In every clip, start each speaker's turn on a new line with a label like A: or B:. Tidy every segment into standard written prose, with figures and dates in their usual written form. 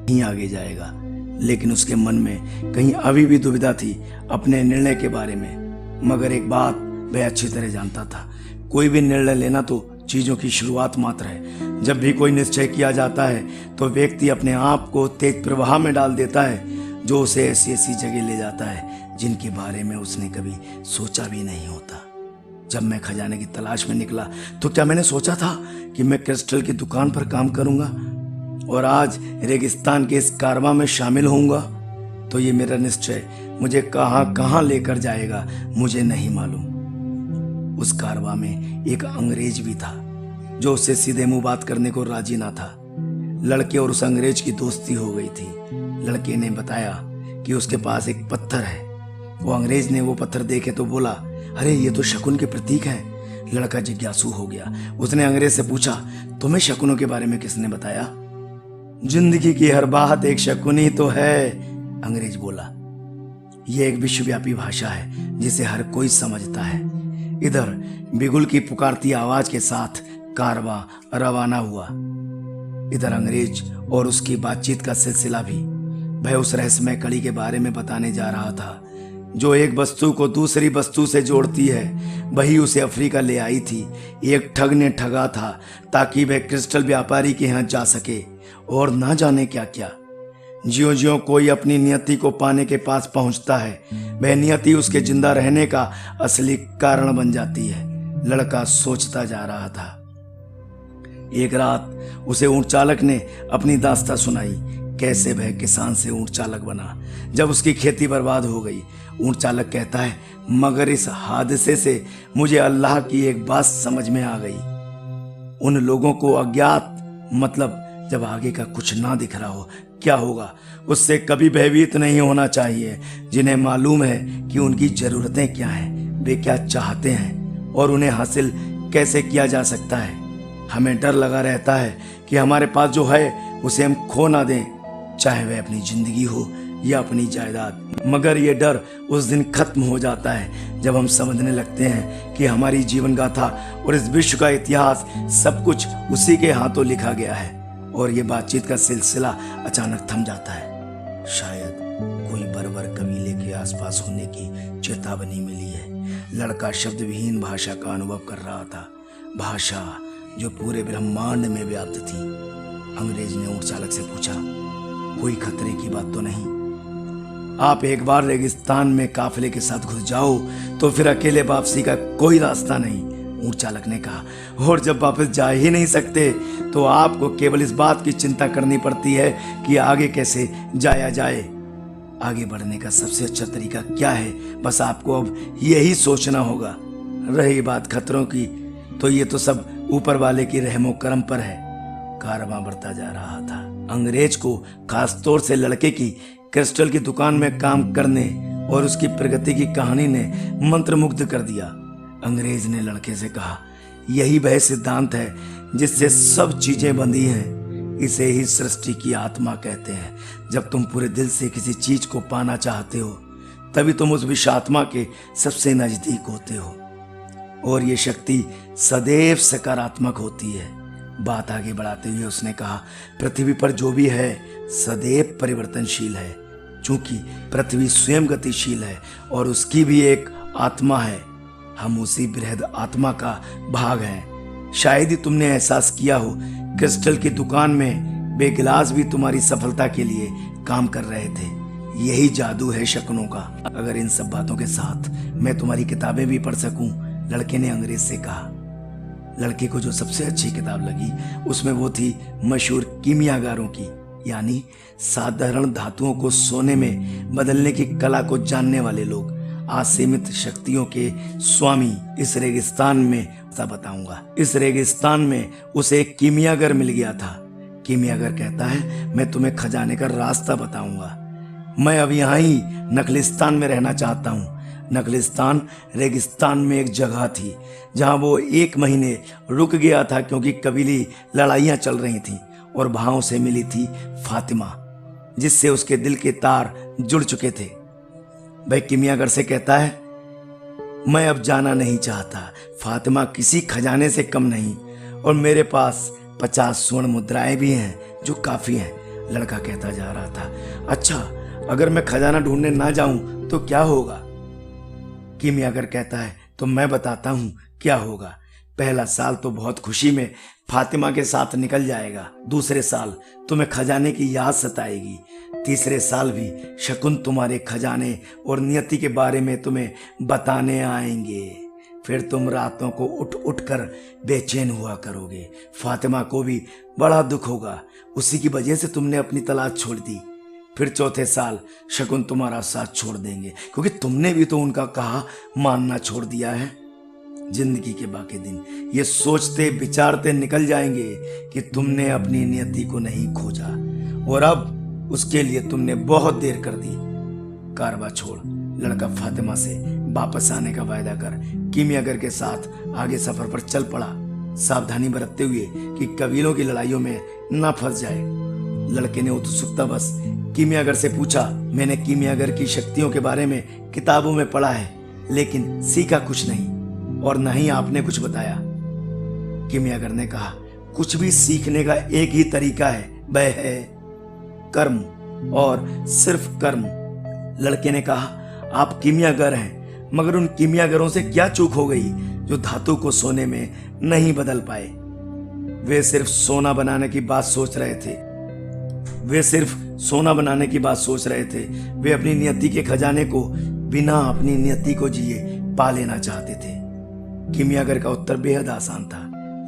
A: ही आगे जाएगा। लेकिन उसके मन में कहीं अभी भी दुविधा थी अपने निर्णय के बारे में। मगर एक बात वह अच्छी तरह जानता था, कोई भी निर्णय लेना तो चीजों की शुरुआत मात्र है। जब भी कोई निश्चय किया जाता है तो व्यक्ति अपने आप को तेज प्रवाह में डाल देता है, जो उसे ऐसी ऐसी जगह ले जाता है जिनके बारे में उसने कभी सोचा भी नहीं होता। जब मैं खजाने की तलाश में निकला तो क्या मैंने सोचा था कि मैं क्रिस्टल की दुकान पर काम करूंगा और आज रेगिस्तान के इस कारवां में शामिल होऊंगा? तो ये मेरा निश्चय मुझे कहां कहां लेकर जाएगा मुझे नहीं मालूम। उस कारवां में एक अंग्रेज भी था जो उससे सीधे मुंह बात करने को राजी ना था। लड़के और उस अंग्रेज की दोस्ती हो गई थी। लड़के ने बताया कि उसके पास एक पत्थर है। वो अंग्रेज ने वो पत्थर देखे तो बोला, अरे ये तो शकुन के प्रतीक है। लड़का जिज्ञासु हो गया। उसने अंग्रेज से पूछा, तुम्हें शकुनों के बारे में किसने बताया? जिंदगी की हर बात एक शकुन ही तो है, अंग्रेज बोला। यह एक विश्वव्यापी भाषा है जिसे हर कोई समझता है। इधर बिगुल की पुकारती आवाज के साथ कारवां रवाना हुआ। इधर अंग्रेज और उसकी बातचीत का सिलसिला भी। वह उस रहस्यमय कड़ी के बारे में बताने जा रहा था जो एक वस्तु को दूसरी वस्तु से जोड़ती है। वही उसे अफ्रीका ले आई थी। एक ठग ने ठगा था ताकि वह क्रिस्टल व्यापारी के यहाँ जा सके और ना जाने क्या क्या। ज्यों ज्यों कोई अपनी नियति को पाने के पास पहुंचता है, वह नियति उसके जिंदा रहने का असली कारण बन जाती है। लड़का सोचता जा रहा था। एक रात उसे ऊंट चालक ने अपनी दास्तां सुनाई, कैसे वह किसान से ऊंट चालक बना जब उसकी खेती बर्बाद हो गई। ऊंट चालक कहता है, मगर इस हादसे से मुझे अल्लाह की एक बात समझ में आ गई। उन लोगों को अज्ञात मतलब जब आगे का कुछ ना दिख रहा हो क्या होगा, उससे कभी भयभीत नहीं होना चाहिए। जिन्हें मालूम है कि उनकी जरूरतें क्या हैं, वे क्या चाहते हैं और उन्हें हासिल कैसे किया जा सकता है। हमें डर लगा रहता है कि हमारे पास जो है उसे हम खो ना दें, चाहे वह अपनी जिंदगी हो या अपनी जायदाद। मगर ये डर उस दिन खत्म हो जाता है जब हम समझने लगते हैं कि हमारी जीवन गाथा और इस विश्व का इतिहास सब कुछ उसी के हाथों लिखा गया है। और ये बातचीत का सिलसिला अचानक थम जाता है। शायद कोई बर्बर कबीले के आसपास होने की चेतावनी मिली है। लड़का शब्द विहीन भाषा का अनुभव कर रहा था, भाषा जो पूरे ब्रह्मांड में व्याप्त थी। अंग्रेज ने ऊंट चालक से पूछा, कोई खतरे की बात तो नहीं? आप एक बार रेगिस्तान में काफिले के साथ घुस जाओ तो फिर अकेले वापसी का कोई रास्ता नहीं, ऊंट चालक ने कहा। और जब वापस जा ही नहीं सकते तो आपको केवल इस बात की चिंता करनी पड़ती है कि आगे कैसे जाया जाए। आगे बढ़ने का सबसे अच्छा तरीका क्या है, बस आपको अब यही सोचना होगा। रही बात खतरों की, तो ये तो सब ऊपर वाले की रहमो करम पर है। कारवां बढ़ता जा रहा था। अंग्रेज को खासतौर से लड़के की क्रिस्टल की दुकान में काम करने और उसकी प्रगति की कहानी ने मंत्रमुग्ध कर दिया। अंग्रेज ने लड़के से कहा, यही वह सिद्धांत है जिससे सब चीजें बंधी हैं। इसे ही सृष्टि की आत्मा कहते हैं। जब तुम पूरे दिल से किसी चीज को पाना चाहते हो तभी तुम उस विश्व आत्मा के सबसे नजदीक होते हो और ये शक्ति सदैव सकारात्मक होती है। बात आगे बढ़ाते हुए उसने कहा, पृथ्वी पर जो भी है सदैव परिवर्तनशील है। चूंकि पृथ्वी स्वयं गतिशील है और उसकी भी एक आत्मा है, हम उसी बृहद आत्मा का भाग हैं। शायद ही तुमने एहसास किया हो, क्रिस्टल की दुकान में वे गिलास भी तुम्हारी सफलता के लिए काम कर रहे थे। यही जादू है शकुनों का। अगर इन सब बातों के साथ मैं तुम्हारी किताबें भी पढ़ सकूं, लड़के ने अंग्रेज से कहा। लड़के को जो सबसे अच्छी किताब लगी उसमें वो थी मशहूर कीमियागारों की, यानी साधारण धातुओं को सोने में बदलने की कला को जानने वाले लोग, असीमित शक्तियों के स्वामी। इस रेगिस्तान में बताऊंगा। इस रेगिस्तान में उसे एक कीमियागर मिल गया था। कीमियागर कहता है, मैं तुम्हें खजाने का रास्ता बताऊंगा। मैं अब यहाँ ही नखलिस्तान में रहना चाहता हूँ। नखलिस्तान रेगिस्तान में एक जगह थी जहां वो 1 महीने रुक गया था क्योंकि कबीली लड़ाइयां चल रही थीं और वहां उसे मिली थी फातिमा, जिससे उसके दिल के तार जुड़ चुके थे। वह कीमियागर से कहता है, मैं अब जाना नहीं चाहता। फातिमा किसी खजाने से कम नहीं और मेरे पास 50 स्वर्ण मुद्राएं भी हैं जो काफी हैं। लड़का कहता जा रहा था। अच्छा, अगर मैं खजाना ढूंढने ना जाऊं तो क्या होगा? किमियागर कहता है, तो मैं बताता हूं क्या होगा। पहला साल तो बहुत खुशी में फातिमा के साथ निकल जाएगा। दूसरे साल तुम्हें खजाने की याद सताएगी। तीसरे साल भी शकुन तुम्हारे खजाने और नियति के बारे में तुम्हें बताने आएंगे। फिर तुम रातों को उठ उठ कर बेचैन हुआ करोगे। फातिमा को भी बड़ा दुख होगा, उसी की वजह से तुमने अपनी तलाश छोड़ दी। फिर चौथे साल शकुन तुम्हारा साथ छोड़ देंगे, क्योंकि तुमने भी तो उनका कहा मानना छोड़ दिया है। जिंदगी के बाकी दिन ये सोचते विचारते निकल जाएंगे कि तुमने अपनी नियति को नहीं खोजा, और अब उसके लिए तुमने बहुत देर कर दी। कारवा छोड़ लड़का फातिमा से वापस आने का वायदा कर किमियागर के साथ आगे सफर पर चल पड़ा, सावधानी बरतते हुए कि कबीलों की लड़ाइयों में न फंस जाए। लड़के ने उत्सुकता बस किमियागर से पूछा, मैंने किमियागर की शक्तियों के बारे में किताबों में पढ़ा है, लेकिन सीखा कुछ नहीं, और न ही आपने कुछ बताया। किमियागर ने कहा, कुछ भी सीखने का एक ही तरीका है, वह है कर्म, और सिर्फ कर्म। लड़के ने कहा, आप किमियागर हैं, मगर उन किमियागरों से क्या चूक हो गई जो धातु को सोने में नहीं बदल पाए? वे सिर्फ सोना बनाने की बात सोच रहे थे। वे अपनी नियति के खजाने को बिना अपनी नियति को जिए पा लेना चाहते थे। किमियागर का उत्तर बेहद आसान था।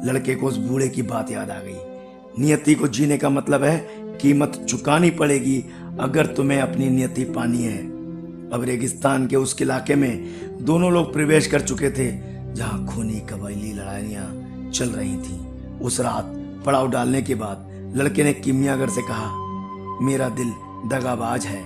A: लड़के को उस बूढ़े की बात याद आ गई। नियति को जीने का मतलब है कीमत चुकानी पड़ेगी अगर तुम्हें अपनी नियति पानी है। अब रेगिस्तान के उस इलाके में दोनों लोग प्रवेश कर चुके थे जहां खूनी कबायली लड़ाइयां चल रही थीं। उस रात पड़ाव डालने के बाद लड़के ने किमियागर से कहा, मेरा दिल दगाबाज है,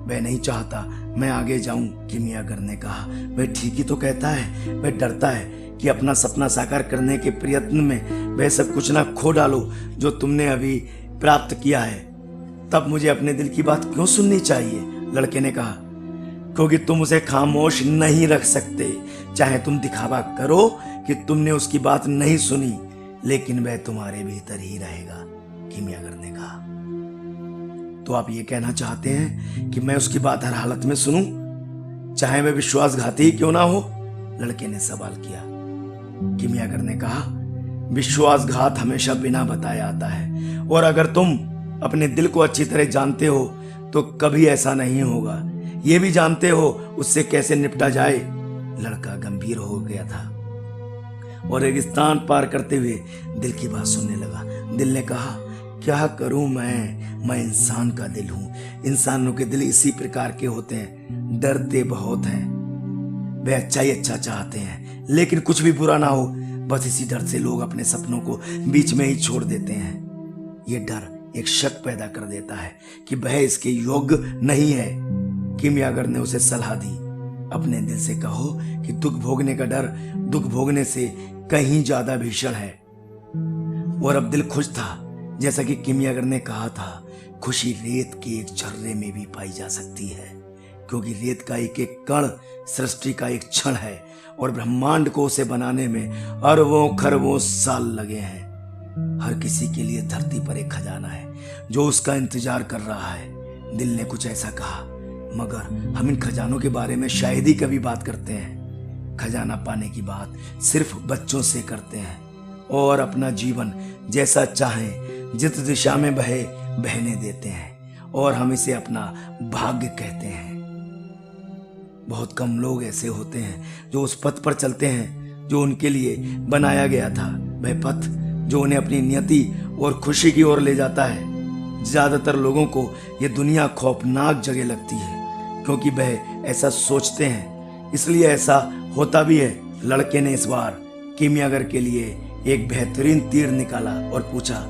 A: वह नहीं चाहता मैं आगे जाऊं। किमियागर ने कहा, वह ठीक ही तो कहता है, वह डरता है कि अपना सपना साकार करने के प्रयत्न में वह सब कुछ ना खो डालो जो तुमने अभी प्राप्त किया है। तब मुझे अपने दिल की बात क्यों सुननी चाहिए? लड़के ने कहा, क्योंकि तुम उसे खामोश नहीं रख सकते। चाहे तुम दिखावा करो कि तुमने उसकी बात नहीं सुनी, लेकिन वह तुम्हारे भीतर ही रहेगा। किमियागर ने कहा, तो आप ये कहना चाहते हैं कि मैं उसकी बात हर हालत में सुनूं, चाहे वह विश्वासघाती क्यों ना हो? लड़के ने सवाल किया। किमियागर ने कहा, विश्वासघात हमेशा बिना बताए आता है, और अगर तुम अपने दिल को अच्छी तरह जानते हो तो कभी ऐसा नहीं होगा। ये भी जानते हो उससे कैसे निपटा जाए। लड़का गंभीर हो गया था और रेगिस्तान पार करते हुए दिल की बात सुनने लगा। दिल ने कहा, क्या करूं मैं इंसान का दिल हूं। इंसानों के दिल इसी प्रकार के होते हैं, डरते बहुत हैं। वे अच्छा ही अच्छा चाहते हैं, लेकिन कुछ भी बुरा ना हो, बस इसी डर से लोग अपने सपनों को बीच में ही छोड़ देते हैं। ये डर एक शक पैदा कर देता है कि वह इसके योग्य नहीं है। किमियागर ने उसे सलाह दी, अपने दिल से कहो कि दुख भोगने का डर दुख भोगने से कहीं ज्यादा भीषण है। और अब दिल खुश था। जैसा कि किमियागर ने कहा था, खुशी रेत के एक झर्रे में भी पाई जा सकती है, क्योंकि रेत का एक एक कण सृष्टि का एक क्षण है और ब्रह्मांड को उसे बनाने में अरबों खरबों साल लगे हैं। हर किसी के लिए धरती पर एक खजाना है जो उसका इंतजार कर रहा है। दिल ने कुछ ऐसा कहा, मगर हम इन खजानों के बारे में शायद ही कभी बात करते हैं। खजाना पाने की बात सिर्फ बच्चों से करते हैं, और अपना जीवन जैसा चाहें जिस दिशा में बहने देते हैं, और हम इसे अपना भाग्य कहते हैं। बहुत कम लोग ऐसे होते हैं जो उस पथ पर चलते हैं जो उनके लिए बनाया गया था, वह पथ जो उन्हें अपनी नियति और खुशी की ओर ले जाता है। ज्यादातर लोगों को यह दुनिया खौफनाक जगह लगती है, क्योंकि वह ऐसा सोचते हैं, इसलिए ऐसा होता भी है। लड़के ने इस बार किमियागर के लिए एक बेहतरीन तीर निकाला और पूछा,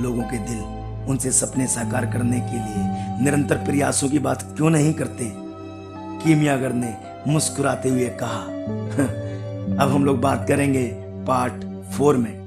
A: लोगों के दिल उनसे सपने साकार करने के लिए निरंतर प्रयासों की बात क्यों नहीं करते? किमियागर ने मुस्कुराते हुए कहा, अब हम लोग बात करेंगे पार्ट 4 में।